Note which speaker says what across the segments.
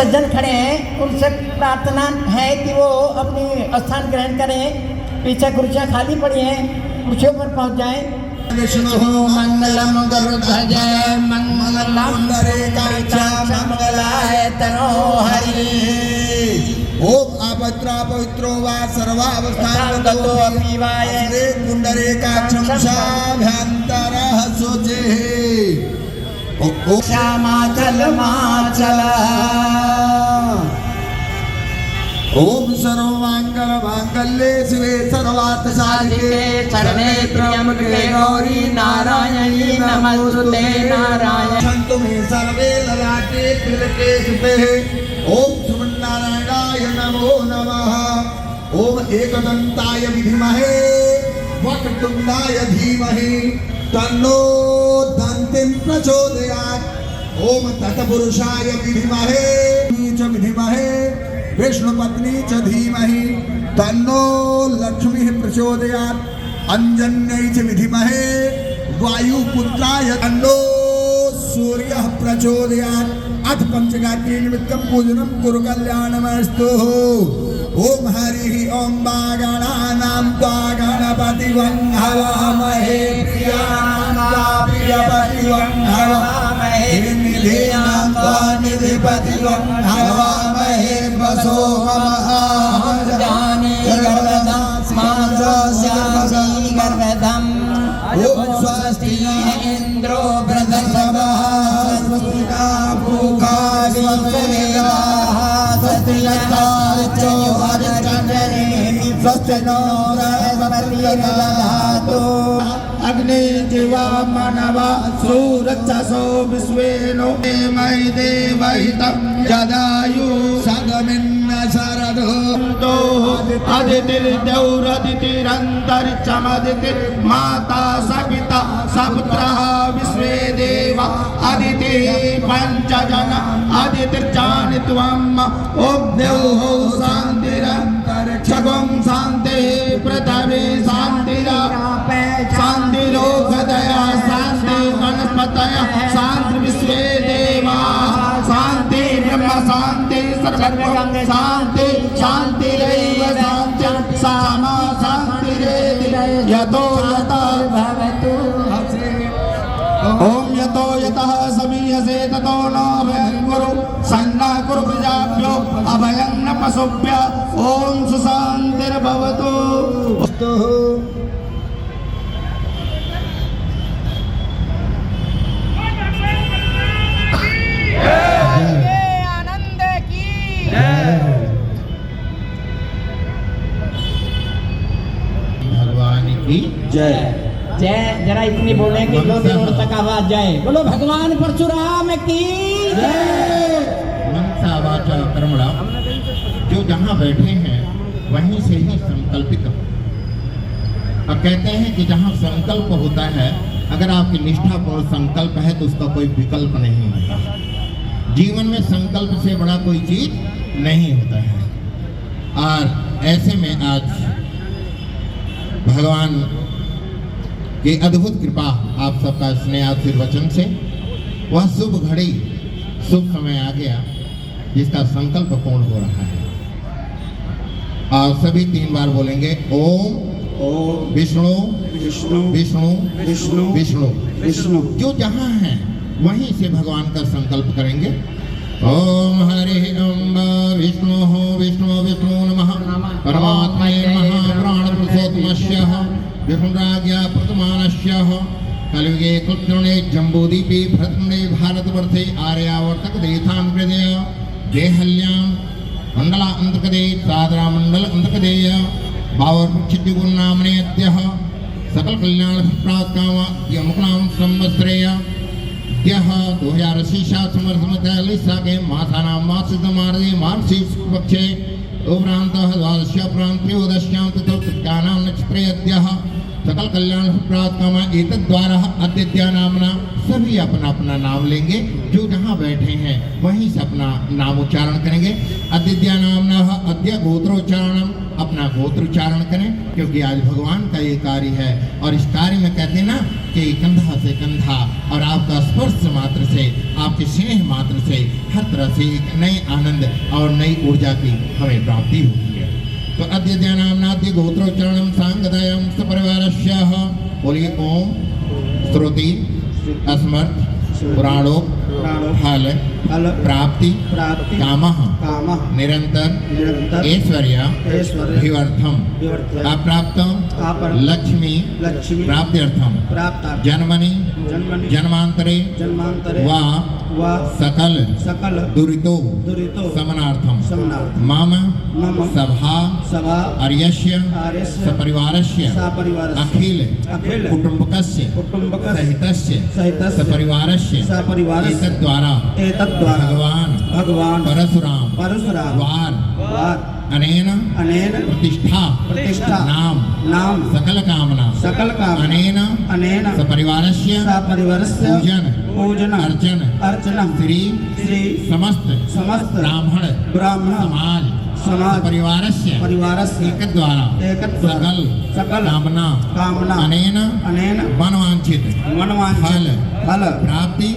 Speaker 1: सज्जन खड़े हैं उनसे प्रार्थना है कि वो अपनी स्थान ग्रहण करें। पीछे कुर्सियाँ खाली पड़ी हैं, कुर्सियों पर पहुंच जाएं।
Speaker 2: विष्णु मंगलम गरुड़ध्वज मंगलम मंगलाय तनोहरि।
Speaker 3: ओम अपत्रा पवित्रो वा सर्वावस्थागतो
Speaker 2: अपि वाय
Speaker 3: श्री पुंडरीकाक्षं शाभ्यन्तरः शुचिः।
Speaker 2: श्यामाचल माचल।
Speaker 3: ओम सर्वमंगल मांगल्ये शिवे सर्वार्थ साधिके
Speaker 2: शरणे त्र्यंबके गौरी नारायणी नमोस्तुते नारायण।
Speaker 3: सन्तु मे सर्वे ललाटे तिलके सुते। ओम श्रीमन्नारायणाय नमो नमः। ओम एकदन्ताय विद्महे वक्रतुण्डाय धीमहि तन्नो दन्तिं प्रचोदयात्। ओम तत्पुरुषाय विद्महे च विद्महे विष्णुपत्नी च धीमहि तन्नो लक्ष्मीः प्रचोदयात्। अंजन्यै च विद्महे वायुपुत्राय तन्नो सूर्यः प्रचोदयात्। अथ पंचगात्री निमित्तं पूजनं कुरु कल्याणमस्तु। ओम हरिः ओम गणानां त्वा गणपतिवं हवामहे प्रियाणां प्रियपतिवं हवामहे निधीनां त्वा निधिपतिवं हवामहे वसो मम
Speaker 2: जाने गर्भदम्
Speaker 3: ओम स्वस्ति
Speaker 2: इंद्रो बृहस्पतिः
Speaker 3: स्वस्तिना भूखा स्वस्तिनाः स्वस्तिनस्तार्चो हरिचन्द्रनेमि स्वस्ति नो बृहस्पतिर्दधातु। अग्नि जीवा मानवा सुरक्षसो विश्वेनो मयि देवहितं यदायु सगमिन्न शरदो अदितिरन्तरिक्षमदितिर्माता सपिता सपुत्रः विश्वे देवा अदिति पञ्चजन अदितिर्जानित्वम्। ॐ द्यौः शान्तिरन्तरिक्षगं शान्तिः पृथिवी शान्तिरापे शान्तिरोगदया शान्ति वनस्पतयः शान्ति विश्वे देवाः शान्ति ब्रह्म शान्ति सर्वं शान्ति शान्तिरेव शान्ति सामा शान्तिरेति यतो यतः भवतु। ओम यतो यतः समीयसे ततो नो अभयं कुरु सन्नः कुरु प्रजाभ्यो अभयं न पशुभ्यः। ओम सुशान्तिर्भवतु।
Speaker 2: आनंद की
Speaker 3: भगवान की
Speaker 1: जय जय। जरा इतनी बोले कि 2 करोड़ तक आवाज जाए। बोलो भगवान परशुराम की जय।
Speaker 3: मनसा वाचा कर्मणा, जो जहाँ बैठे हैं वहीं से ही संकल्पित हो। अब कहते हैं कि जहाँ संकल्प होता है, अगर आपकी निष्ठापूर्ण संकल्प है तो उसका कोई विकल्प नहीं होता। जीवन में संकल्प से बड़ा कोई चीज नहीं होता है। और ऐसे में आज भगवान की अद्भुत कृपा, आप सबका स्नेह आशीर्वचन से वह शुभ घड़ी शुभ समय आ गया जिसका संकल्प पूर्ण हो रहा है। और सभी 3 बार बोलेंगे ओम
Speaker 4: ओम
Speaker 3: विष्णु
Speaker 4: विष्णु
Speaker 3: विष्णु
Speaker 4: विष्णु
Speaker 3: विष्णु।
Speaker 4: विष्णु।
Speaker 3: जो जहाँ है वहीं से भगवान का संकल्प करेंगे। ओम हरि ओम विष्णु विष्णु विष्णु नमः परमात्मने नमः प्राण पुरुषोत्तमस्य विष्णुराज्ञा प्रथमानस्य कलियुगे कृत्युणे जम्बूद्वीपे भरतमुने भारतवर्षे आर्यावर्तक देशां हृदय देहल्यां मंडला अंतर्गते सादरा मंडल अंतर्गतेय भाववृक्षिद्युगुण नामने अद्यः सकल कल्याण प्राप्त काम यमुनां संवत्सरेय यह 2080 समर्थमतलिसा के मासानां मासिकमार्गे मार्गशीर्ष पक्षे उपरान्तः द्वादश प्रान्त त्रयोदश्यां तथोत्तराणां नक्षत्रे अद्यः सकल कल्याण प्राप्त कामा एतद् द्वारा अद्वितीय नामना सभी अपना अपना नाम लेंगे। जो जहाँ बैठे हैं वहीं से अपना नाम उच्चारण करेंगे। अद्वितीय नामना अद्य गोत्रोच्चारणम, अपना गोत्रोच्चारण करें क्योंकि आज भगवान का ये कार्य है। और इस कार्य में कहते हैं ना कि कंधा से कंधा और आपका स्पर्श मात्र से, आपके स्नेह मात्र से हर तरह से एक नए आनंद और नई ऊर्जा की हमें प्राप्ति होती है। तो अद्य नामनाद्य गोत्रोच्चारणम सांगदयम सपरिवारस्य। बोलिए ओम श्रुति स्मृत पुराणोक फल प्राप्ति कामः निरंतर ऐश्वर्य भिवर्थम अप्राप्तम लक्ष्मी प्राप्त्यर्थम जन्मनि जन्मांतरे वा सकल दुरितो समनार्थम मम सभा अर्यस्य सपरिवारस्य अखिल कुटुंबकस्य सहितस्य सपरिवारस्य एतद्द्वारा भगवान परशुराम वार अनेन प्रतिष्ठा नाम सकल कामना अनेन सपरिवारस्य पूजन अर्चन श्री समस्त ब्राह्मण समाज परिवारस्य एकद्वारा सकल कामना अनेन मनवांछित फल प्राप्ति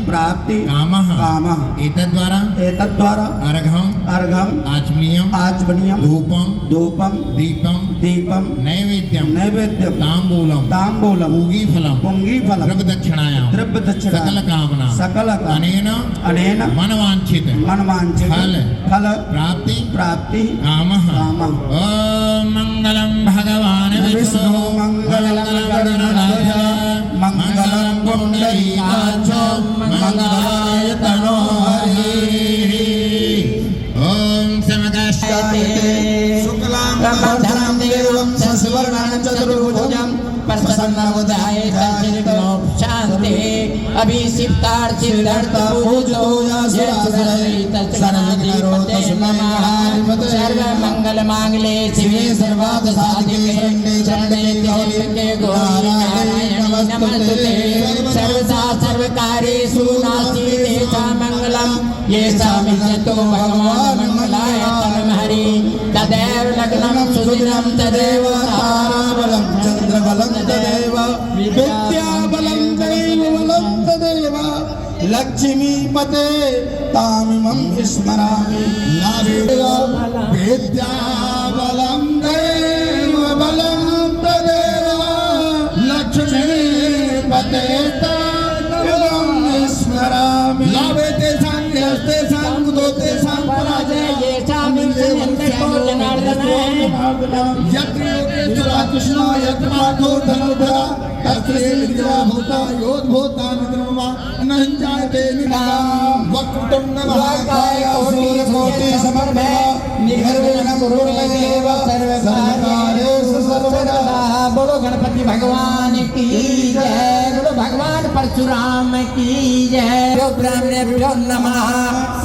Speaker 3: कामः एतद्द्वारा अर्घम आचमनीयम धूपम दीपम नैवेद्यम तांबूलम पूगीफलम द्रव्य दक्षिणायां सकल कामना अनेन मनवांछित फल प्राप्ति कामः। ओम मंगलम भगवान विष्णु मंगलम गणनाथ मंगलम पुंडरीकाक्षो मंगलाय तनो हरि। ओम समदश्यते शुक्लां देवं सस्वर्णं चतुर्भुजं प्रसन्नवदनाय शांति अभिषिक्तार्थ सिद्धार्थ पूजो सर्व मंगल मांगले शिवे सर्वार्थ साधिके शरणे त्र्यंबके गौरी नमस्ते सर्वदा सर्वकार्येषु नास्ति तेषां मंगलम् येषां विजयतो भगवान् मंगलाय तन्महरि तदेव लग्नं सुदिनं तदेव ताराबलं चन्द्रबलं तदेव विद्याबलं दैवबलं तदेव लक्ष्मीपते तामिमं स्मरामि विद्याबलं दैवबलं तदेव लक्ष्मीपते तामिमं स्मरामि लाभे तेषां यस्तेषां कुतो तेषां पराजय येषां विजयन्तो जनार्दनः यत्र योगेश्वरः कृष्णो यत्र पार्थो धनुर्धरः तत्र विद्या भूता योद्भूता निद्रमा नञ्जायते निराम वक्रतुण्ड महाकाय सूर्यकोटि समर्भः निर्विघ्नं कुरु मे देव सर्वकार्येषु सर्वदा। बोलो गणपति भगवान की जय, बोलो भगवान परशुराम की जय। ब्रह्मणेभ्यो नमः।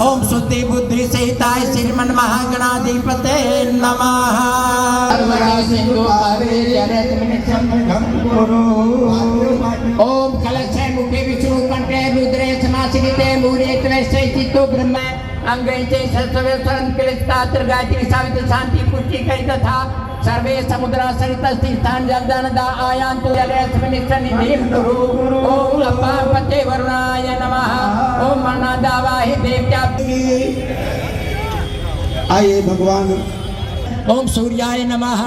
Speaker 3: ओम शुद्धि बुद्धि सहिताय श्रीमन् महागणाधिपते नमः। ओम कलशे मुखे विष्णु कंठे रुद्रे समासिते मूले त्वैसे चित्तो ब्रह्म अंगैते सत्सवेश्वरं पिलिस्तात्र गायत्री सावित्री शांति पुष्टि कई तथा सर्वे समुद्रा सरित तीर्थान जलदानदा आयान्तु जलेऽस्मिन् सन्निधिं कुरु। ओम अपापते वरुणाय नमः। ओम मन्नादावाहि देव्या।
Speaker 4: आइए भगवान।
Speaker 1: ओम सूर्याय नमः।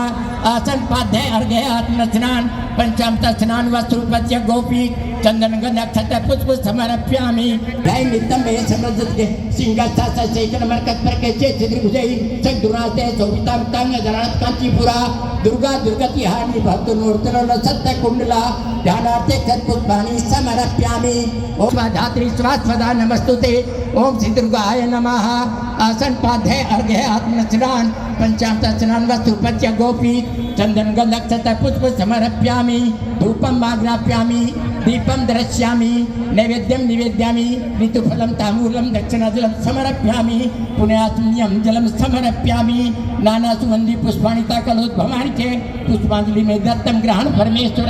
Speaker 1: आसन पाध्य अर्घ्य आत्म स्नान पंचामृत स्नान वस्त्रोपत्य गोपी चंदन गंध अक्षत पुष्प समर्पयामि। जय नित्यं मे समृद्धते सिंहस्था सचैतन मरकत पर के चेत त्रिभुजै चक्दुराते शोभितां तंग जनात कांचीपुरा दुर्गा दुर्गति हानि भक्त नूर्तन सत्य कुंडला ध्यानार्थे सत्पुष्पाणि समर्पयामि। ओम धात्री स्वास्वदा नमस्तुते। ओम श्री दुर्गाय नमः। आसन पाध्य अर्घ्य आत्म स्नान पंचामृत स्नान वस्त्रोपत्य गोपी चंदन गंध अक्षत पुष्प समर्पयामि। धूपम आग्राप्यामि। दीपम दर्शयामि नैवेद्यम निवेद्यामि ऋतुफलं ताम्बूलं दक्षिणाजलं समर्पयामि पुण्यात्म्यं जलं समर्पयामि नाना सुगंधि पुष्पाणि कलोद्भवानि च पुष्पांजलि में दत्तम ग्रहण परमेश्वर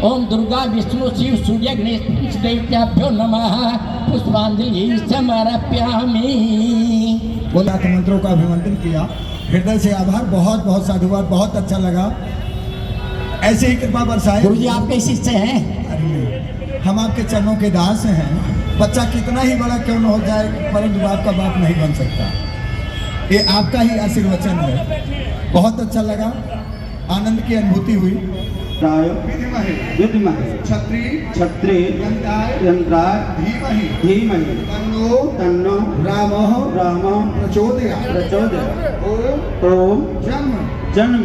Speaker 1: ओम दुर्गा विष्णु शिव सूर्य गणेश देवताभ्यो नमः पुष्पांजलि समर्पयामि।
Speaker 5: बोला तो मंत्रों का अभिवंदन किया, हृदय से आभार, बहुत बहुत साधुवाद, बहुत अच्छा लगा। ऐसे ही कृपा बरसाए।
Speaker 1: गुरु जी आपके शिष्य हैं?
Speaker 5: अरे हम आपके चरणों के दास हैं। बच्चा कितना ही बड़ा क्यों न हो जाए परंतु बाप का बाप नहीं बन सकता। ये आपका ही आशीर्वचन है। बहुत अच्छा लगा, आनंद की अनुभूति हुई।
Speaker 4: विद्महे क्षत्रिय यंत्राय धीमहि तन्नो रामः प्रचोदयात्। ओम जन्म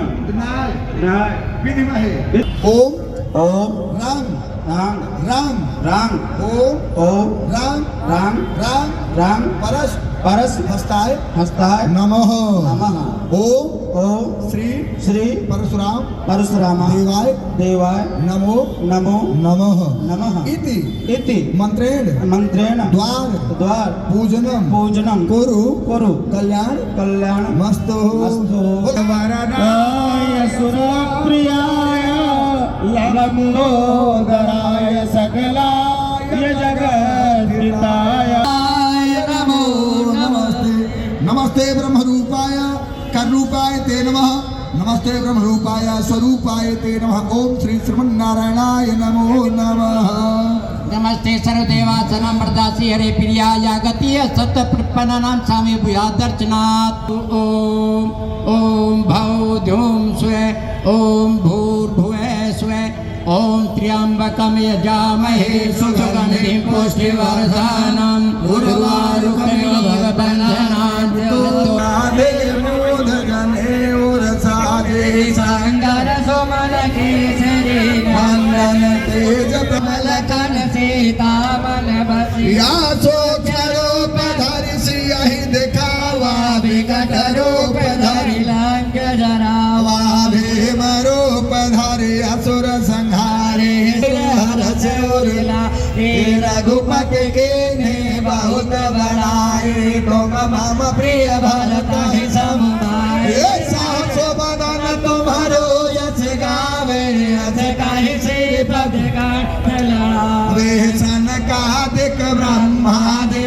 Speaker 5: विद्महे ओम राम ओम राम परस हस्ताय नमः ओम श्री परशुराम देवाय नमो नमः इति मंत्रेण द्वार पूजनम कुरु कल्याण मस्तु
Speaker 2: सुरप्रियाय लंबोदराय सकलाय जगद्धिताय
Speaker 5: नमो नमस्ते ब्रह्मरूपाय कर्रूपाय ते नमः। नमस्ते ब्रह्मरूपाय स्वरूपाय ते नमः। ओम श्री श्रीमन्नारायणाय नमो नमः।
Speaker 1: नमस्ते सर्वदेवासनं वरदासी हरे प्रियाय गतिय सतप्रपन्नानां स्वामी भूयादर्चनात्। ओम भौ धूम स्वे ओम भूर्भुवः स्वे ओम त्र्यंबकं यजामहे सुगंधिं पुष्टिवर्धनम् उर्वारुकमिव बन्धनात्। संगर सुमन केसरी नंदन तेज कमलकन सीतामन बसी
Speaker 5: या रूप धरि सियहि दिखावा
Speaker 1: विकट रूप धरि लंक जरावा
Speaker 5: भीम रूप धरि असुर संहारे
Speaker 1: हरष उरला रघुपति के ने बहुत बड़ाई तुम मम प्रिय भरत ही समुदाय तुम्हारो यश गावे यश काहि से पद
Speaker 5: वेसन कादिक ब्रह्मादि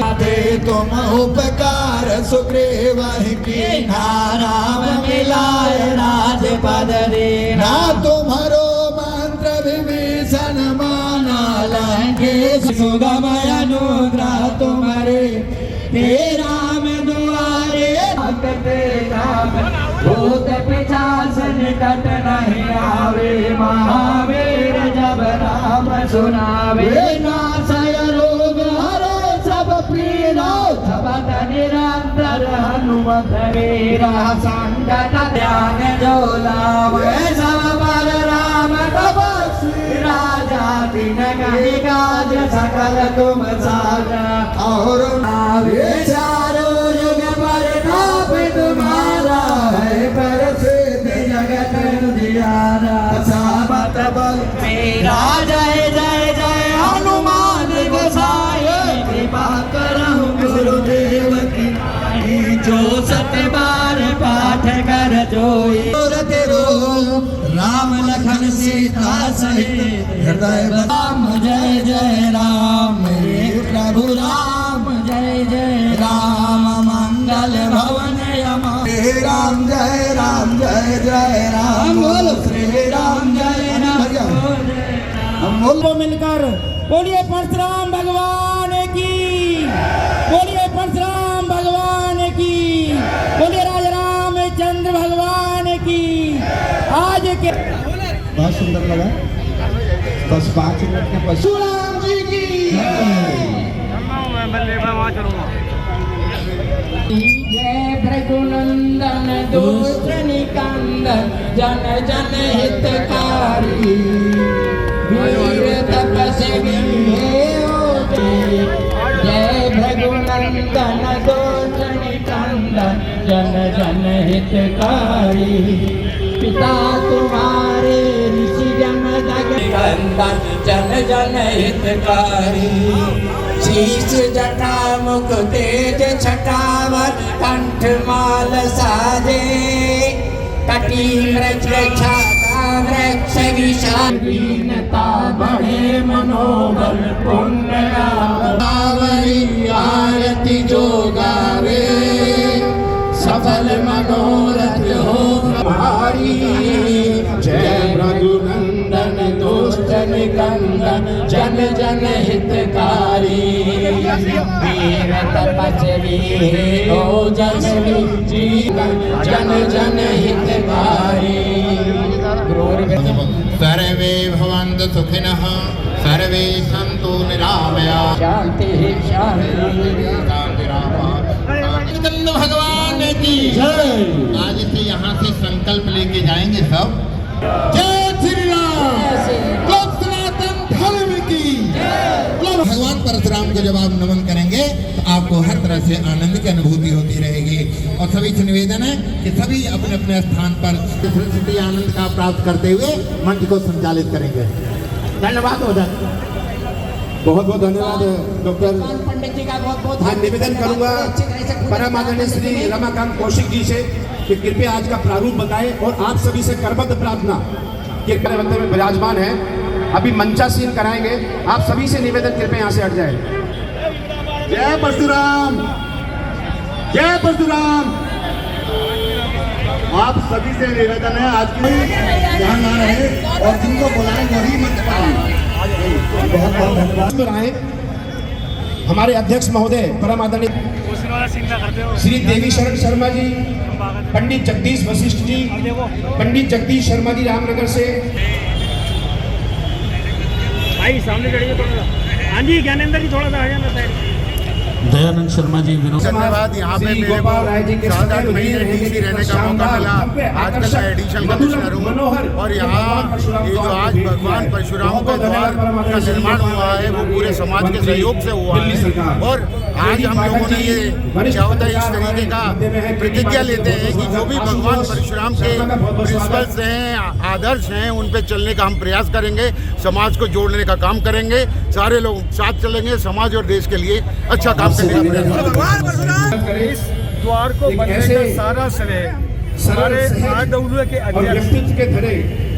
Speaker 5: तुम उपकार सुग्रीव की
Speaker 1: राम मिलाय राजपद देना
Speaker 5: तुम्हारो मंत्र विभीषण माना
Speaker 1: लंकेश सुगम अनुग्रह तुम्हारे राम दुआरे भूत पिशाच निकट नहीं आवे महावीर जब नाम सुनावे नाशय रोग हरे सब पीरा सबद निरंतर हनुमत वीरा संकट ध्यान जो लावे सब पर राम तपस्वी राजा दिन कहीं काज सकल तुम साजा और नावे चारों युग पर ताप तुम्हारा है प्रसिद्ध जगत उजियारा साबत बल मेरा जय जय जय हनुमान गोसाई कृपा करहु गुरुदेव की जो सत्य बार पाठ कर जोई तेरो राम लखन सीता सहित हृदय राम जय जय राम मेरे प्रभु राम जय जय राम मंगल भवन यमा
Speaker 5: राम जय राम बोलो श्री राम जय राम
Speaker 2: बोलो मिलकर बोलिए परशुराम भगवान की, बोलिए परशुराम भगवान की, बोलिए राजा रामचंद्र भगवान की। आज के
Speaker 5: बहुत सुंदर लगा। बस 5 मिनट के परशुराम जी की
Speaker 1: जय भृगुनंदन दूत निकंदन जन जन हितकारी वीर तपस्वी होते। जय भृगुनंदन दूत निकंदन जन जन हितकारी पिता तुम्हारे ऋषि जन जग निकंदन जन जन हितकारी शीश जटा मुख तेज छटावर कंठ माल साजे कटी मृग छाता वृक्ष विशालीनता बढ़े मनोबल पुण्य आवरी आरती जो गावे सफल मनोरथ हो हमारी जय रघुनंदन दुष्ट निकंदन जन जन हितकारी वीर तपस्वी हो जसवी जीवन जन जन हितकारी
Speaker 3: सर्वे भवन्तु सुखिनः सर्वे सन्तु निरामयाः
Speaker 1: शांति शांति
Speaker 3: चंद्र भगवान की जय। आज से यहाँ से संकल्प लेके जाएंगे सब। जय श्री राम, लोक सनातन धर्म की जय। भगवान परशुराम को जब आप नमन करेंगे तो आपको हर तरह से आनंद की अनुभूति होती रहेगी। और सभी से निवेदन है कि सभी अपने अपने स्थान पर सरस्वती आनंद का प्राप्त करते हुए मंच को संचालित करेंगे। धन्यवाद हो जाए।
Speaker 6: बहुत बहुत धन्यवाद डॉक्टर।
Speaker 1: पंडित जी का बहुत बहुत
Speaker 6: हाँ, निवेदन करूंगा परम आदरणीय श्री रमाकांत कौशिक जी से कि कृपया आज का प्रारूप बताएं और आप सभी से करबद्ध प्रार्थना कि मंदिर में विराजमान है, अभी मंचासीन कराएंगे। आप सभी से निवेदन कृपया यहाँ से हट जाए।
Speaker 4: जय परशुराम, जय परशुराम। आप सभी से निवेदन है आज की ध्यान ना रहे और जिनको बुलाएं वही मत पाएं। बहुत बहुत धन्यवाद।
Speaker 6: आए हमारे अध्यक्ष महोदय परम आदरणीय श्री देवी शरण शर्मा जी, पंडित जगदीश वशिष्ठ जी, पंडित जगदीश शर्मा जी रामनगर से।
Speaker 2: भाई सामने खड़िए थोड़ा सा। हाँ जी ज्ञानेंद्र जी थोड़ा सा आ जाना साइड।
Speaker 7: दयानंद शर्मा जी विनोद
Speaker 3: धन्यवाद। यहाँ पे मेरे को 4 महीने डीसी रहने का मौका मिला। आजकल मैं एडिशनल कमिश्नर हूँ और यहाँ ये जो आज भगवान परशुराम के द्वार का निर्माण हुआ है वो पूरे समाज के सहयोग से हुआ है। और आज हम लोगों ने ये क्या होता है इस तरीके का प्रतिज्ञा लेते हैं कि जो भी भगवान परशुराम के प्रिंसिपल्स हैं, आदर्श हैं, उन पे चलने का हम प्रयास करेंगे, समाज को जोड़ने का काम करेंगे, सारे लोग साथ चलेंगे, समाज और देश के लिए अच्छा काम करने का प्रयास।
Speaker 2: इस द्वार को बनने का सारा श्रेय हमारे आरडब्ल्यू के
Speaker 6: व्यक्तित्व के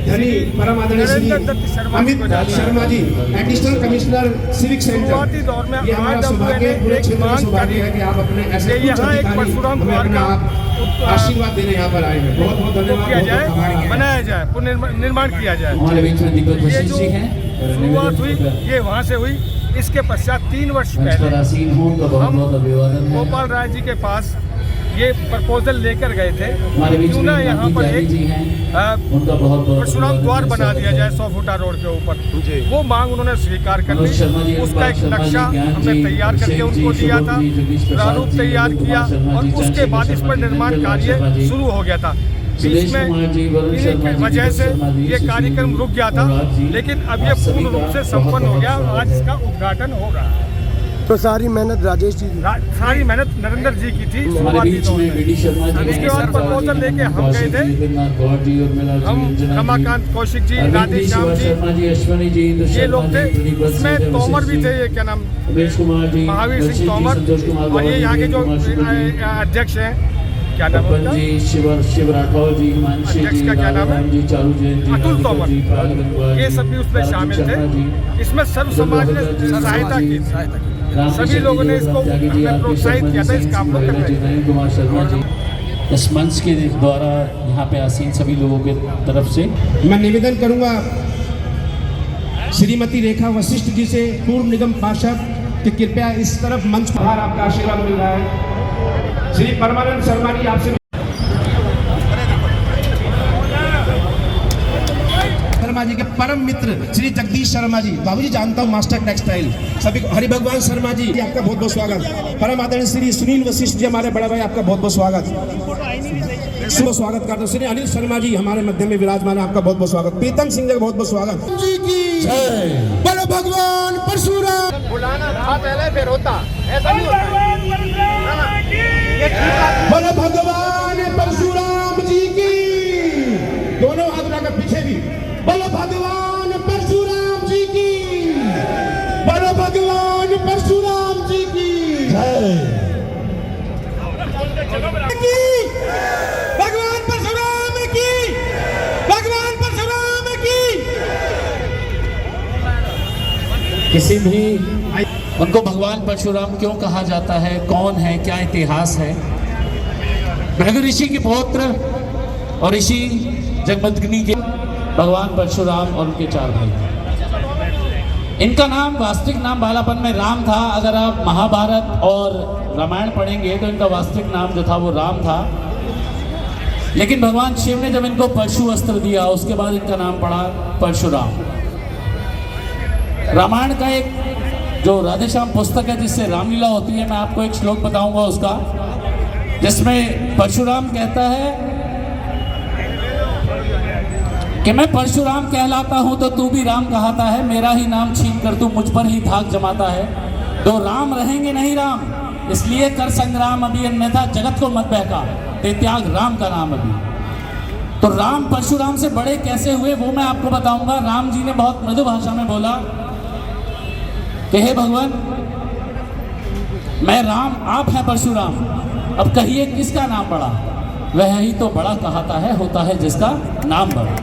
Speaker 6: धनी परम आदरणीय Shri Amit Sharma ji, additional commissioner civic centre.
Speaker 2: शुरुआती दौर में
Speaker 6: ये हमारा सौभाग्य है, पूरे क्षेत्र में सौभाग्य है कि आप अपने ऐसे उच्च अधिकारी हमें अपना आशीर्वाद देने यहाँ पर आए हैं। बहुत बहुत धन्यवाद
Speaker 2: किया जाए, बनाया जाए, पुनर्निर्माण किया जाए।
Speaker 7: हमारे बीच में दीपक
Speaker 2: ये
Speaker 7: वशिष्ठ
Speaker 2: जो
Speaker 7: जी हैं।
Speaker 2: शुरुआत हुई ये वहाँ से हुई। इसके पश्चात 3 वर्ष पहले हम गोपाल राय जी के पास ये प्रपोजल लेकर गए थे, क्यों ना यहाँ पर एक परशुराम द्वार बना दिया जाए 100 फुटा रोड के ऊपर। वो मांग उन्होंने स्वीकार कर ली। उसका एक नक्शा हमने तैयार करके उनको दिया था, प्रारूप तैयार किया और उसके बाद इस पर निर्माण कार्य शुरू हो गया था। बीच में इन्हीं की वजह से ये कार्यक्रम रुक गया था, लेकिन अब ये पूर्ण रूप से संपन्न हो गया और आज इसका उद्घाटन हो रहा है।
Speaker 6: तो सारी मेहनत राजेश जी,
Speaker 2: सारी मेहनत नरेंद्र जी की थी।
Speaker 7: हमारे बीच में बीडी शर्मा जी,
Speaker 2: इसके बाद प्रपोजल लेके हम गए थे, हम रमाकांत कौशिक जी, राधेश्याम जी,
Speaker 7: अश्वनी जी,
Speaker 2: ये लोग थे। उसमें तोमर भी थे, ये क्या नाम, महावीर सिंह तोमर, और ये यहाँ के जो अध्यक्ष हैं, क्या नाम है
Speaker 7: जी, शिव राठौर जी, हिमांशी
Speaker 2: अध्यक्ष
Speaker 7: जी,
Speaker 2: का क्या नाम है?
Speaker 7: जी, चारू जयंती,
Speaker 2: अतुल तोमर, ये सब भी उसमें शामिल थे। इसमें सर्व समाज ने सहायता की, सभी लोगों ने इसको प्रोत्साहित किया था इस काम को करने के लिए।
Speaker 7: कुमार शर्मा जी, इस मंच के द्वारा यहाँ पे आसीन सभी लोगों के तरफ से
Speaker 6: मैं निवेदन करूंगा श्रीमती रेखा वशिष्ठ जी से, पूर्व निगम पार्षद, कि कृपया इस तरफ मंच पर आपका आशीर्वाद मिल रहा है। श्री परमानंद शर्मा जी आपसे शर्मा जी के परम मित्र श्री जगदीश शर्मा जी, बाबूजी जानता हूँ, मास्टर टेक्सटाइल, सभी को। हरि भगवान शर्मा जी आपका बहुत बहुत स्वागत। परम आदरणीय श्री सुनील वशिष्ठ जी हमारे बड़े भाई, आपका बहुत बहुत स्वागत। शुभ स्वागत करता हूँ। श्री अनिल शर्मा जी हमारे मध्य में विराजमान, आपका बहुत बहुत स्वागत। प्रीतम सिंह जी का बहुत बहुत स्वागत। जी की जय। बोलो भगवान परशुराम।
Speaker 2: बुलाना था पहले फिर होता, ऐसा नहीं होता।
Speaker 6: बोलो भगवान परशुराम जी की। दोनों हाथ लगाकर पीछे भी बोलो भगवान परशुराम।
Speaker 7: किसी भी उनको भगवान परशुराम क्यों कहा जाता है, कौन है, क्या इतिहास है। भृगु ऋषि के पौत्र और ऋषि जगमदग्नि के भगवान परशुराम और उनके 4 भाई। इनका नाम, वास्तविक नाम बालापन में राम था। अगर आप महाभारत और रामायण पढ़ेंगे तो इनका वास्तविक नाम जो था वो राम था, लेकिन भगवान शिव ने जब इनको परशु अस्त्र दिया उसके बाद इनका नाम पड़ा परशुराम। रामायण का एक जो राधेश्याम पुस्तक है जिससे रामलीला होती है, मैं आपको एक श्लोक बताऊंगा उसका, जिसमें परशुराम कहता है कि मैं परशुराम कहलाता हूं तो तू भी राम कहता है, मेरा ही नाम छीन कर तू मुझ पर ही धाक जमाता है। 2 राम रहेंगे नहीं राम, इसलिए कर संग्राम अभी, अन्यथा जगत को मत बहका, ते त्याग राम का नाम अभी। तो राम परशुराम से बड़े कैसे हुए वो मैं आपको बताऊंगा। राम जी ने बहुत मृदु भाषा में बोला कि हे भगवान, मैं राम, आप हैं परशुराम, अब कहिए किसका नाम बड़ा। वह ही तो बड़ा कहता है, होता है जिसका नाम बड़ा।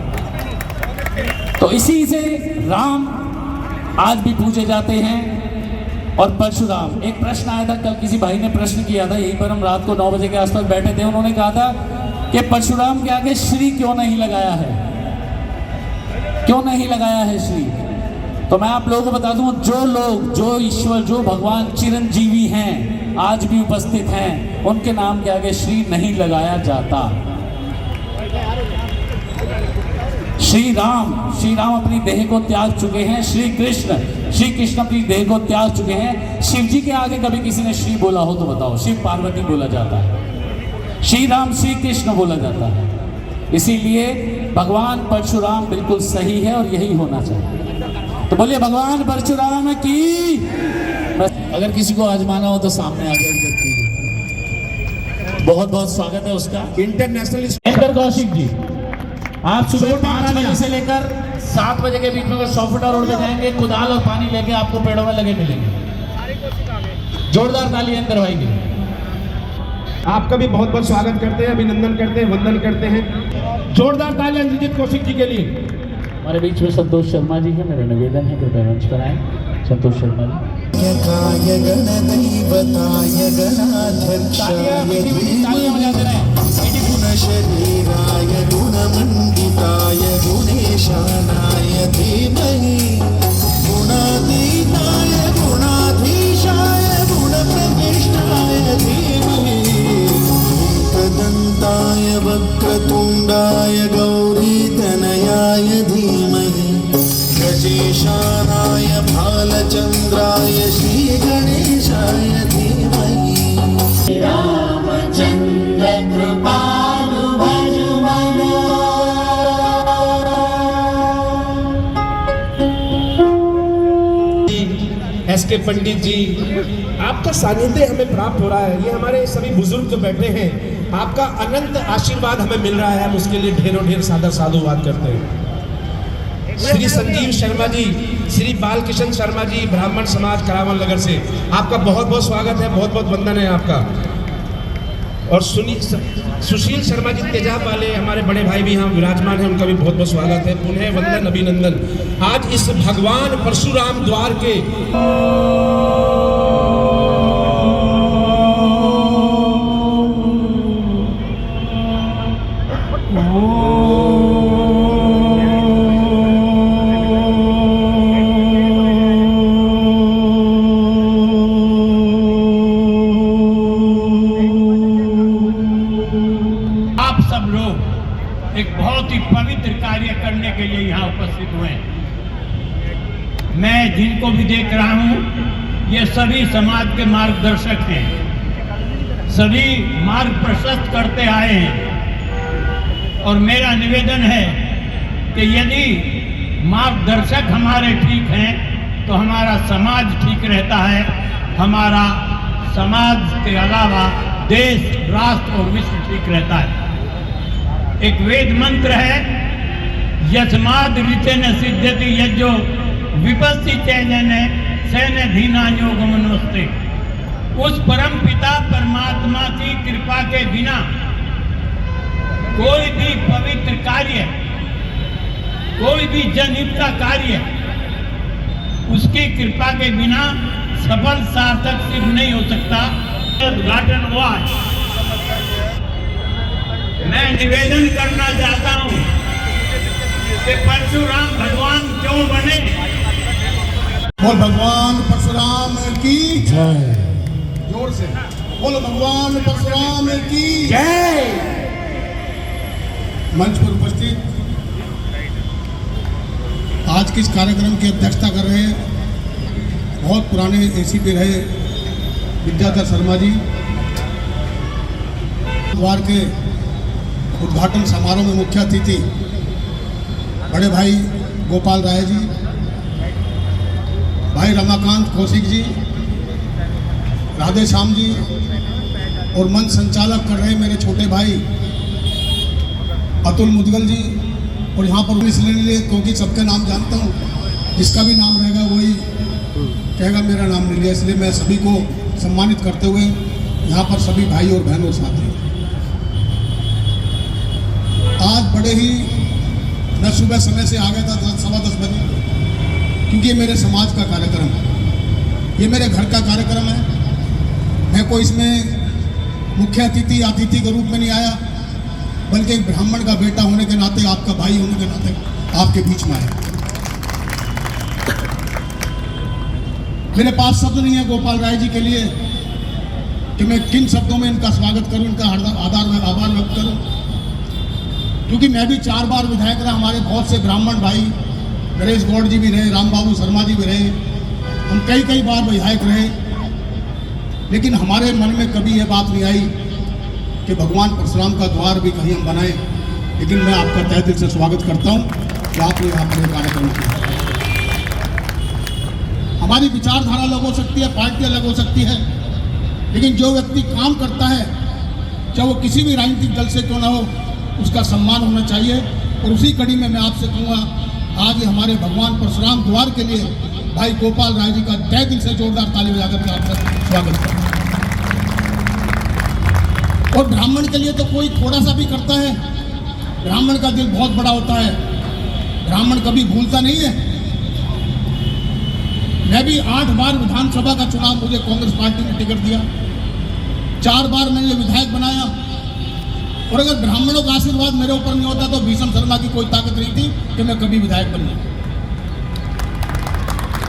Speaker 7: तो इसी से राम आज भी पूजे जाते हैं। और परशुराम, एक प्रश्न आया था कल, किसी भाई ने प्रश्न किया था, यहीं पर हम रात को 9 बजे के आसपास बैठे थे। उन्होंने कहा था कि परशुराम के आगे श्री क्यों नहीं लगाया है, क्यों नहीं लगाया है श्री। तो मैं आप लोगों को बता दूं, जो लोग, जो ईश्वर, जो भगवान चिरंजीवी हैं, आज भी उपस्थित हैं, उनके नाम के आगे श्री नहीं लगाया जाता। श्री राम अपनी देह को त्याग चुके हैं। श्री कृष्ण अपनी देह को त्याग चुके हैं। शिव जी के आगे कभी किसी ने श्री बोला हो तो बताओ। शिव पार्वती बोला जाता है, श्री राम श्री कृष्ण बोला जाता है। इसीलिए भगवान परशुराम बिल्कुल सही है और यही होना चाहिए। तो बोलिए भगवान परशुराम की। अगर किसी को आजमाना हो तो सामने आकर बहुत बहुत स्वागत है उसका।
Speaker 6: इंटरनेशनल
Speaker 7: कौशिक जी, आप सुबह 5 बजे से लेकर 7 बजे के बीच में अगर 100 फुटा रोड पे जाएंगे, कुदाल और पानी लेके आपको पेड़ों में लगे मिलेंगे। जोरदार ताली अंदर भाई की।
Speaker 6: आपका भी बहुत बहुत स्वागत करते हैं, अभिनंदन करते हैं, वंदन करते हैं। जोरदार ताली रंजीत कौशिक जी के लिए।
Speaker 7: हमारे बीच में संतोष शर्मा जी है, मेरा निवेदन है कृपया मंच पर आए। संतोष शर्मा जी।
Speaker 8: शरीराय गुणमंडिताय गुणेशानाय धीमहि गुणातीताय गुणाधीशाय गुणप्रविष्टाय धीमहि एकदन्ताय वक्रतुण्डाय गौरीतनयाय धीमहि गजेशानाय भालचन्द्राय श्रीगणेशाय धीमहि। रामचन्द्र कृपालु
Speaker 6: एसके पंडित जी, आपका सानिध्य हमें प्राप्त हो रहा है। ये हमारे सभी बुजुर्ग जो बैठे हैं, आपका अनंत आशीर्वाद हमें मिल रहा है। हम उसके लिए ढेरों ढेर साधुवाद करते हैं। श्री संजीव शर्मा जी, श्री बालकिशन शर्मा जी, ब्राह्मण समाज करावल नगर से, आपका बहुत बहुत स्वागत है, बहुत बहुत वंदन है आपका। और सुशील शर्मा जी तेजाब वाले, हमारे बड़े भाई भी यहाँ विराजमान हैं, उनका भी बहुत बहुत स्वागत है। पुनः वंदन, अभिनंदन। आज इस भगवान परशुराम द्वार के
Speaker 9: एक बहुत ही पवित्र कार्य करने के लिए यहाँ उपस्थित हुए हैं। मैं जिनको भी देख रहा हूँ, ये सभी समाज के मार्गदर्शक हैं, सभी मार्ग प्रशस्त करते आए हैं। और मेरा निवेदन है कि यदि मार्गदर्शक हमारे ठीक हैं तो हमारा समाज ठीक रहता है। हमारा समाज के अलावा देश, राष्ट्र और विश्व ठीक रहता है। एक वेद मंत्र है, यस्माद् ऋतेन सिद्ध्यति यज्ञो विपस्ति चैन सैन धीनान्योगमनोस्ते। उस परम पिता परमात्मा की कृपा के बिना कोई भी पवित्र कार्य, कोई भी जनहित का कार्य उसकी कृपा के बिना सफल सार्थक सिद्ध नहीं हो सकता। उद्घाटन हुआ है। मैं निवेदन करना चाहता हूं कि परशुराम भगवान क्यों बने।
Speaker 4: बोल भगवान परशुराम की जय। जोर से बोलो भगवान परशुराम की जय। मंच पर उपस्थित आज के इस कार्यक्रम की अध्यक्षता कर रहे बहुत पुराने एसीपी रहे विद्याधर शर्मा जी, द्वार के उद्घाटन समारोह में मुख्य अतिथि बड़े भाई गोपाल राय जी, भाई रमाकांत कौशिक जी, राधे श्याम जी और मंच संचालक कर रहे मेरे छोटे भाई अतुल मुदगल जी। और यहाँ पर इसलिए क्योंकि सबके नाम जानता हूँ, जिसका भी नाम रहेगा वही कहेगा मेरा नाम नहीं लिया, इसलिए मैं सभी को सम्मानित करते हुए यहाँ पर सभी भाई और बहनों साथी आज बड़े ही मैं सुबह समय से आ गया था 10:15 बजे, क्योंकि ये मेरे समाज का कार्यक्रम है, ये मेरे घर का कार्यक्रम है। मैं कोई इसमें मुख्य अतिथि के रूप में नहीं आया, बल्कि एक ब्राह्मण का बेटा होने के नाते, आपका भाई होने के नाते आपके बीच में आया। मेरे पास शब्द नहीं है गोपाल राय जी के लिए कि मैं किन शब्दों में इनका स्वागत करूं, इनका आभार व्यक्त करूं, क्योंकि मैं भी 4 बार विधायक रहा। हमारे बहुत से ब्राह्मण भाई नरेश गौड़ जी भी रहे, राम बाबू शर्मा जी भी रहे, हम कई बार विधायक रहे, लेकिन हमारे मन में कभी ये बात नहीं आई कि भगवान परशुराम का द्वार भी कहीं हम बनाए। लेकिन मैं आपका तहे दिल से स्वागत करता हूं कि आपने यहाँ पर कार्यक्रम किया। हमारी विचारधारा अलग हो सकती है, पार्टी अलग हो सकती है, लेकिन जो व्यक्ति काम करता है, चाहे वो किसी भी राजनीतिक दल से क्यों ना हो, उसका सम्मान होना चाहिए। और उसी कड़ी में मैं आपसे कहूँगा, आज हमारे भगवान परशुराम द्वार के लिए भाई गोपाल राय जी का तहे दिल से जोरदार ताली बजाकर के आपका स्वागत करता हूँ। और ब्राह्मण के लिए तो कोई थोड़ा सा भी करता है, ब्राह्मण का दिल बहुत बड़ा होता है, ब्राह्मण कभी भूलता नहीं है। मैं भी 8 बार विधानसभा का चुनाव मुझे कांग्रेस पार्टी ने टिकट दिया, 4 बार मैंने विधायक बनाया। और अगर ब्राह्मणों का आशीर्वाद मेरे ऊपर नहीं होता तो भीषम शर्मा की कोई ताकत नहीं थी कि मैं कभी विधायक बन जाऊं।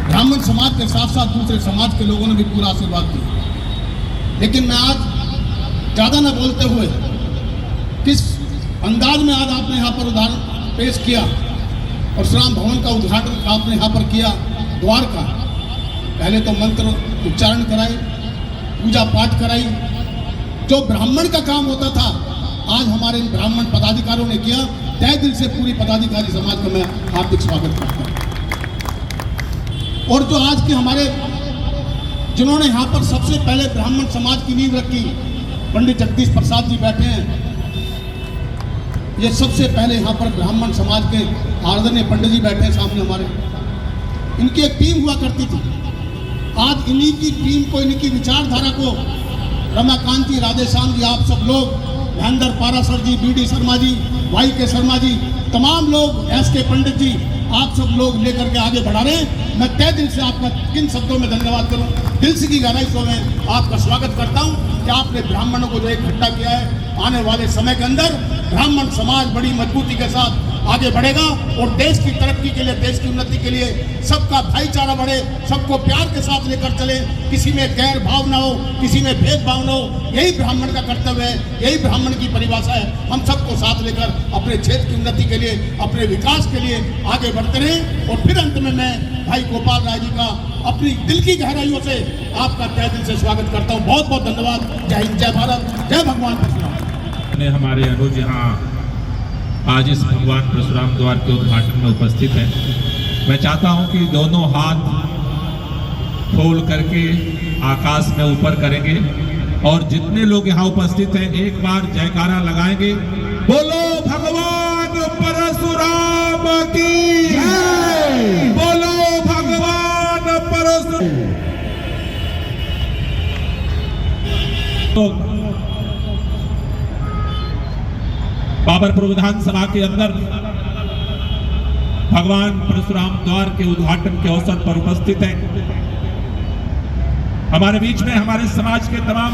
Speaker 4: ब्राह्मण समाज के साथ साथ दूसरे समाज के लोगों ने भी पूरा आशीर्वाद दिया। लेकिन मैं आज ज़्यादा न बोलते हुए, किस अंदाज में आज आपने यहाँ पर उदाहरण पेश किया और श्राम भवन का उद्घाटन आपने यहाँ पर किया, द्वार का, पहले तो मंत्र उच्चारण कराए, पूजा पाठ कराई। जो ब्राह्मण का काम होता था आज हमारे इन ब्राह्मण पदाधिकारियों ने किया। तहे दिल से पूरी पदाधिकारी समाज का मैं हार्दिक स्वागत करता हूँ। और जो आज के हमारे जिन्होंने यहाँ पर सबसे पहले ब्राह्मण समाज की नींव रखी, पंडित जगदीश प्रसाद जी बैठे हैं, ये सबसे पहले यहाँ पर ब्राह्मण समाज के आदरणीय पंडित जी बैठे हैं सामने हमारे। इनकी एक टीम हुआ करती थी, आज इन्हीं की टीम को, इन्हीं की विचारधारा को रमाकांत जी, राधे श्याम जी, आप सब लोग, महेंद्र पारासर जी, BD शर्मा जी, YK शर्मा जी, तमाम लोग, SK पंडित जी, आप सब लोग लेकर के आगे बढ़ा रहे हैं। मैं तहे दिल से आपका किन शब्दों में धन्यवाद करूं, दिल से की गहराई से मैं आपका स्वागत करता हूं कि आपने ब्राह्मणों को जो इकट्ठा किया है। आने वाले समय के अंदर ब्राह्मण समाज बड़ी मजबूती के साथ आगे बढ़ेगा और देश की तरक्की के लिए, देश की उन्नति के लिए सबका भाईचारा बढ़े, सबको प्यार के साथ लेकर चले, किसी में गैर भाव ना हो, किसी में भेदभाव ना हो। यही ब्राह्मण का कर्तव्य है, यही ब्राह्मण की परिभाषा है। हम सबको साथ लेकर अपने क्षेत्र की उन्नति के लिए, अपने विकास के लिए आगे बढ़ते रहें। और फिर अंत में मैं भाई गोपाल राय जी का अपनी दिल की गहराइयों से आपका तहे दिल से स्वागत करता हूँ। बहुत बहुत धन्यवाद। जय हिंद, जय भारत, जय भगवान परशुराम।
Speaker 10: हमारे अनुज यहाँ आज इस भगवान परशुराम द्वार के उद्घाटन में उपस्थित है। मैं चाहता हूं कि दोनों हाथ खोल करके आकाश में ऊपर करेंगे और जितने लोग यहाँ उपस्थित हैं एक बार जयकारा लगाएंगे। बोलो भगवान परशुराम की जय, बोलो भगवान परशुराम। बाबरपुर विधानसभा के अंदर भगवान परशुराम द्वार के उद्घाटन के अवसर पर उपस्थित हैं। हमारे बीच में हमारे समाज के तमाम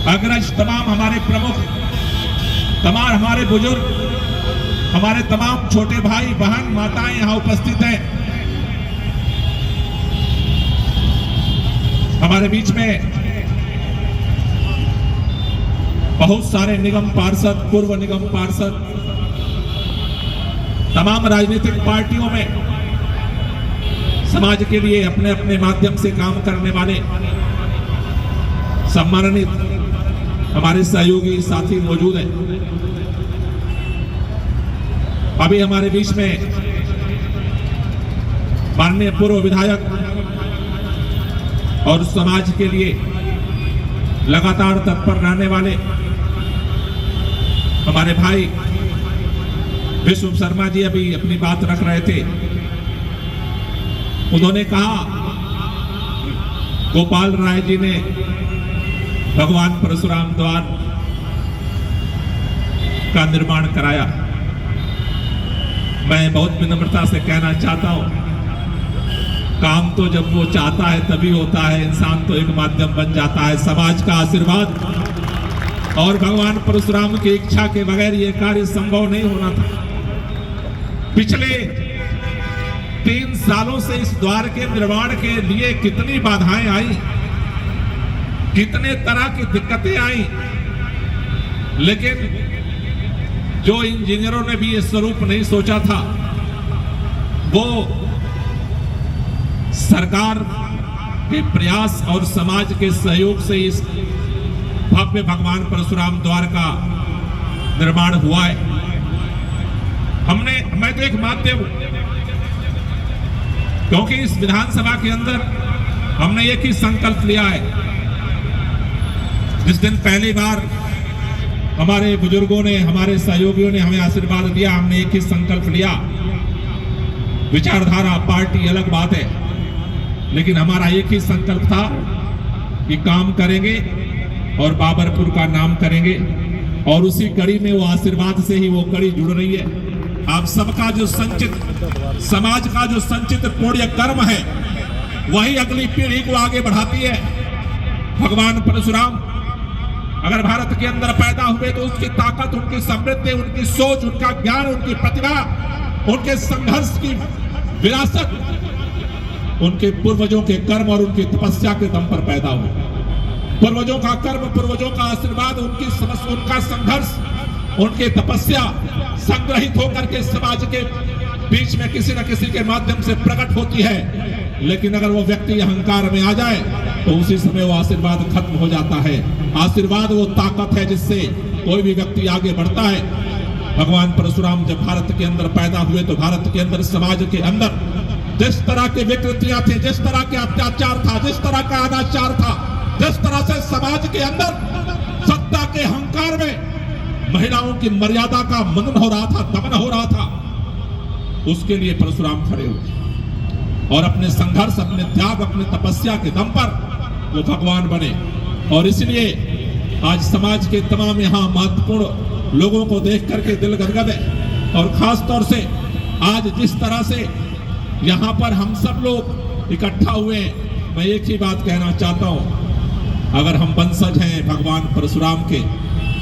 Speaker 10: अग्रज, तमाम हमारे प्रमुख, तमाम हमारे बुजुर्ग, हमारे तमाम छोटे भाई बहन माताएं यहां उपस्थित हैं। हमारे बीच में बहुत सारे निगम पार्षद, पूर्व निगम पार्षद, तमाम राजनीतिक पार्टियों में समाज के लिए अपने अपने माध्यम से काम करने वाले सम्मानित हमारे सहयोगी साथी मौजूद हैं। अभी हमारे बीच में माननीय पूर्व विधायक और समाज के लिए लगातार तत्पर रहने वाले हमारे भाई विश्व शर्मा जी अभी अपनी बात रख रहे थे। उन्होंने कहा गोपाल राय जी ने भगवान परशुराम द्वार का निर्माण कराया। मैं बहुत विनम्रता से कहना चाहता हूं, काम तो जब वो चाहता है तभी होता है, इंसान तो एक माध्यम बन जाता है। समाज का आशीर्वाद और भगवान परशुराम की इच्छा के बगैर ये कार्य संभव नहीं होना था। पिछले 3 सालों से इस द्वार के निर्माण के लिए कितनी बाधाएं आई, कितने तरह की दिक्कतें आई, लेकिन जो इंजीनियरों ने भी ये स्वरूप नहीं सोचा था, वो सरकार के प्रयास और समाज के सहयोग से इस भव्य भगवान परशुराम द्वार का निर्माण हुआ है। मैं तो एक माध्यम हूं, क्योंकि इस विधानसभा के अंदर हमने एक ही संकल्प लिया है। जिस दिन पहली बार हमारे बुजुर्गों ने, हमारे सहयोगियों ने हमें आशीर्वाद दिया, हमने एक ही संकल्प लिया। विचारधारा पार्टी अलग बात है, लेकिन हमारा एक ही संकल्प था कि काम करेंगे और बाबरपुर का नाम करेंगे, और उसी कड़ी में वो आशीर्वाद से ही वो कड़ी जुड़ रही है। आप सबका जो संचित, समाज का जो संचित पुण्य कर्म है, वही अगली पीढ़ी को आगे बढ़ाती है। भगवान परशुराम अगर भारत के अंदर पैदा हुए तो उसकी ताकत, उनकी समृद्धि, उनकी सोच, उनका ज्ञान, उनकी प्रतिभा, उनके संघर्ष की विरासत, उनके पूर्वजों के कर्म और उनकी तपस्या के दम पर पैदा हुए। पूर्वजों का कर्म, पूर्वजों का आशीर्वाद, उनकी समस्या, उनका संघर्ष, उनकी तपस्या संग्रहित होकर के समाज के बीच में किसी न किसी के माध्यम से प्रकट होती है। लेकिन अगर वो व्यक्ति अहंकार में आ जाए तो उसी समय वो आशीर्वाद खत्म हो जाता है। आशीर्वाद वो ताकत है जिससे कोई भी व्यक्ति आगे बढ़ता है। भगवान परशुराम जब भारत के अंदर पैदा हुए तो भारत के अंदर, समाज के अंदर जिस तरह की विकृतियां थी, जिस तरह के अत्याचार था, जिस तरह का अनाचार था, जिस तरह से समाज के अंदर सत्ता के अहंकार में महिलाओं की मर्यादा का मनन हो रहा था, दमन हो रहा था, उसके लिए परशुराम खड़े हुए और अपने संघर्ष, अपने त्याग, अपने तपस्या के दम पर वो भगवान बने। और इसलिए आज समाज के तमाम यहाँ महत्वपूर्ण लोगों को देख करके दिल गदगद है। और खास तौर से आज जिस तरह से यहाँ पर हम सब लोग इकट्ठा हुए, मैं एक ही बात कहना चाहता हूँ, अगर हम वंशज हैं भगवान परशुराम के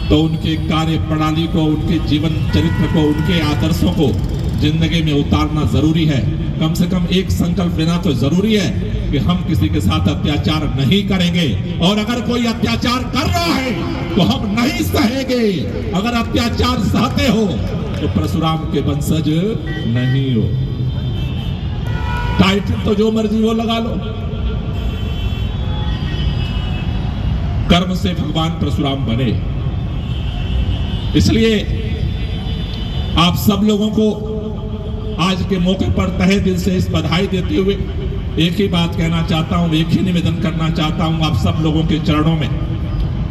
Speaker 10: तो उनके कार्य प्रणाली को, उनके जीवन चरित्र को, उनके आदर्शों को जिंदगी में उतारना जरूरी है। कम से कम एक संकल्प लेना तो जरूरी है कि हम किसी के साथ अत्याचार नहीं करेंगे, और अगर कोई अत्याचार कर रहा है तो हम नहीं सहेंगे। अगर अत्याचार सहते हो तो परशुराम के वंशज नहीं हो। टाइटल तो जो मर्जी वो लगा लो, कर्म से भगवान परशुराम बने। इसलिए आप सब लोगों को आज के मौके पर तहे दिल से इस बधाई देते हुए एक ही बात कहना चाहता हूं, एक ही निवेदन करना चाहता हूं, आप सब लोगों के चरणों में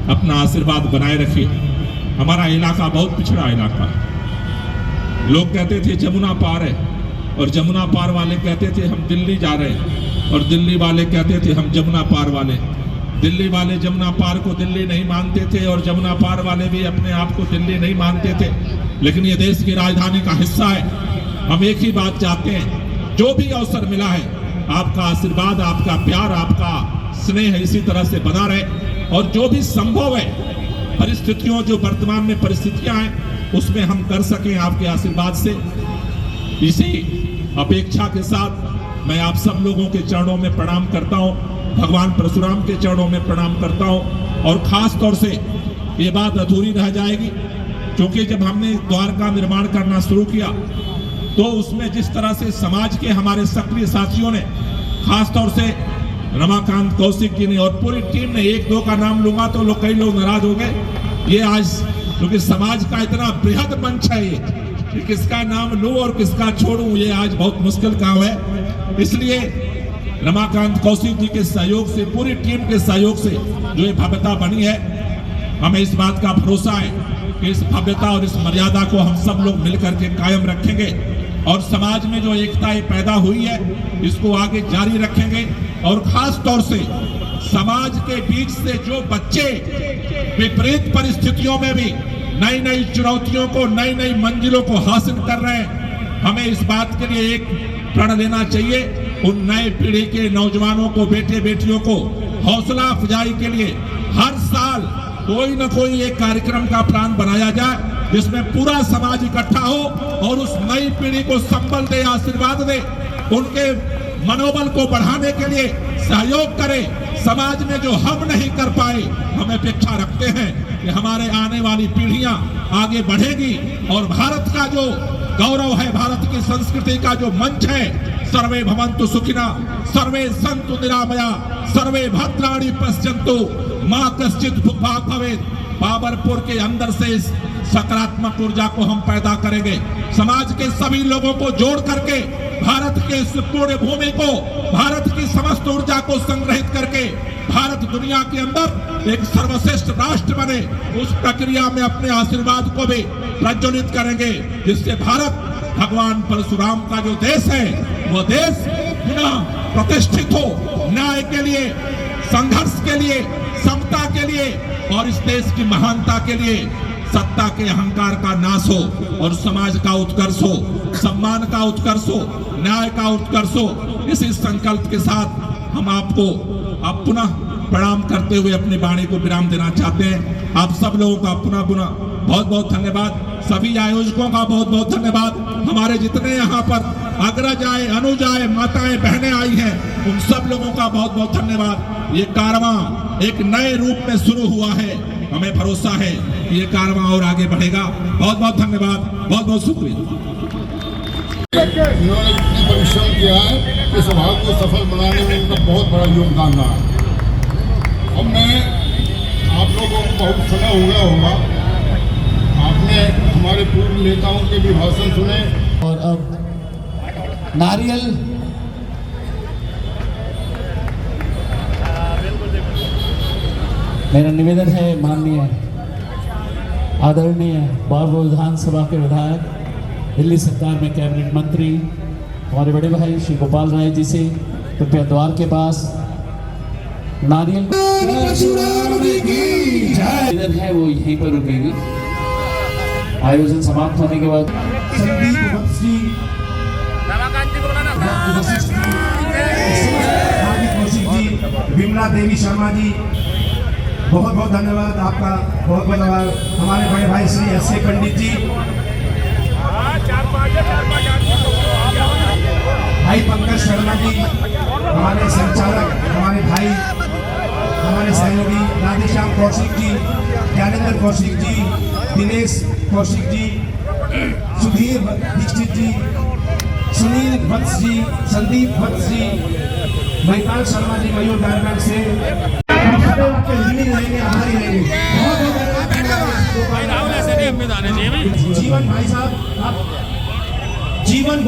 Speaker 10: अपना आशीर्वाद बनाए रखिए। हमारा इलाका बहुत पिछड़ा इलाका है। लोग कहते थे जमुना पार है, और जमुना पार वाले कहते थे हम दिल्ली जा रहे हैं, और दिल्ली वाले कहते थे हम जमुना पार वाले। दिल्ली वाले जमुना पार को दिल्ली नहीं मानते थे और जमुना पार वाले भी अपने आप को दिल्ली नहीं मानते थे, लेकिन ये देश की राजधानी का हिस्सा है। हम एक ही बात चाहते हैं, जो भी अवसर मिला है आपका आशीर्वाद, आपका प्यार, आपका स्नेह इसी तरह से बना रहे और जो भी संभव है परिस्थितियों, जो वर्तमान में परिस्थितियां हैं उसमें हम कर सकें आपके आशीर्वाद से। इसी अपेक्षा के साथ मैं आप सब लोगों के चरणों में प्रणाम करता हूं, भगवान परशुराम के चरणों में प्रणाम करता हूं। और खास तौर से ये बात अधूरी रह जाएगी क्योंकि जब हमने द्वार का निर्माण करना शुरू किया तो उसमें जिस तरह से समाज के हमारे सक्रिय साथियों ने, खास तौर से रमाकांत कौशिक जी ने और पूरी टीम ने, एक दो का नाम लूंगा तो कई लोग नाराज हो गए, ये आज क्योंकि समाज का इतना बृहद मंच है ये कि किसका नाम लूं और किसका छोड़ूं ये आज बहुत मुश्किल काम है। इसलिए रमाकांत कौशिक जी के सहयोग से, पूरी टीम के सहयोग से जो ये भव्यता बनी है, हमें इस बात का भरोसा है कि इस भव्यता और इस मर्यादा को हम सब लोग मिलकर के कायम रखेंगे और समाज में जो एकता पैदा हुई है इसको आगे जारी रखेंगे। और खास तौर से समाज के बीच से जो बच्चे विपरीत परिस्थितियों में भी नई नई चुनौतियों को, नई नई मंजिलों को हासिल कर रहे हैं, हमें इस बात के लिए एक प्रण लेना चाहिए। उन नए पीढ़ी के नौजवानों को, बेटे बेटियों को हौसला अफजाई के लिए हर साल कोई न कोई एक कार्यक्रम का प्लान बनाया जाए जिसमें पूरा समाज इकट्ठा हो और उस नई पीढ़ी को संबल दे, आशीर्वाद दे, उनके मनोबल को बढ़ाने के लिए सहयोग करे। समाज में जो हम नहीं कर पाए, हम अपेक्षा रखते हैं कि हमारे आने वाली पीढ़ियां आगे बढ़ेगी और भारत का जो गौरव है, भारत की संस्कृति का जो मंच है, सर्वे भवन्तु सुखिनः, सर्वे सन्तु निरामया, सर्वे भद्राणि पश्यन्तु, मां कश्चित् दुर्भाग् भवेत्। बाबरपुर के अंदर से इस सकारात्मक ऊर्जा को हम पैदा करेंगे। समाज के सभी लोगों को जोड़ करके भारत के इस पूर्ण भूमि को, भारत की समस्त ऊर्जा को संग्रहित करके भारत दुनिया के अंदर एक सर्वश्रेष्ठ राष्ट्र बने, उस प्रक्रिया में अपने आशीर्वाद को भी प्रज्वलित करेंगे, जिससे भारत भगवान परशुराम का जो देश है वो देश पुनः प्रतिष्ठित हो, न्याय के लिए, संघर्ष के लिए, समता के लिए और इस देश की महानता के लिए। सत्ता के अहंकार का नाश हो और समाज का उत्कर्ष हो, सम्मान का उत्कर्ष हो, न्याय का उत्कर्ष हो। इसी संकल्प के साथ हम आपको अब पुनः प्रणाम करते हुए अपनी वाणी को विराम देना चाहते हैं। आप सब लोगों का पुनः बहुत बहुत धन्यवाद। सभी आयोजकों का बहुत बहुत धन्यवाद। हमारे जितने यहाँ पर अग्रज आए, अनुज आए, माताएं, बहनें आई हैं, उन सब लोगों का बहुत बहुत धन्यवाद। ये कारवां एक नए रूप में शुरू हुआ है, हमें भरोसा है कि ये कारवां और आगे बढ़ेगा। बहुत बहुत धन्यवाद, बहुत बहुत शुक्रिया।
Speaker 4: इन्होंने इतनी परिश्रम किया है कि सभा को सफल बनाने में उनका बहुत बड़ा योगदान रहा है। अब मैं आप लोगों को बहुत समय हो गया होगा, आपने हमारे पूर्व नेताओं के भी भाषण सुने।
Speaker 1: और अब नारियल मेरा निवेदन है माननीय आदरणीय बारबोर विधानसभा के विधायक, दिल्ली सरकार में कैबिनेट मंत्री हमारे बड़े भाई श्री गोपाल राय जी से कृपया द्वार के पास नारियल निवेदन है वो यहीं पर रुकेगी। आयोजन समाप्त होने के बाद
Speaker 6: संदीप वत्सी, कौशिक जी, विमला देवी शर्मा जी, बहुत बहुत धन्यवाद आपका, बहुत बहुत धन्यवाद। हमारे बड़े भाई श्री एस.के. पंडित जी, भाई पंकज शर्मा जी, हमारे संचालक, हमारे भाई, हमारे सहयोगी राधेश्याम कौशिक जी, ज्ञानेंद्र कौशिक जी, दिनेश कौशिक जी, सुधीर दीक्षित जी, सुनील वत्स जी, संदीप वत्स जी, महिपाल शर्मा जी, मयूर गारमेंट से जीवन भाई साहब, जीवन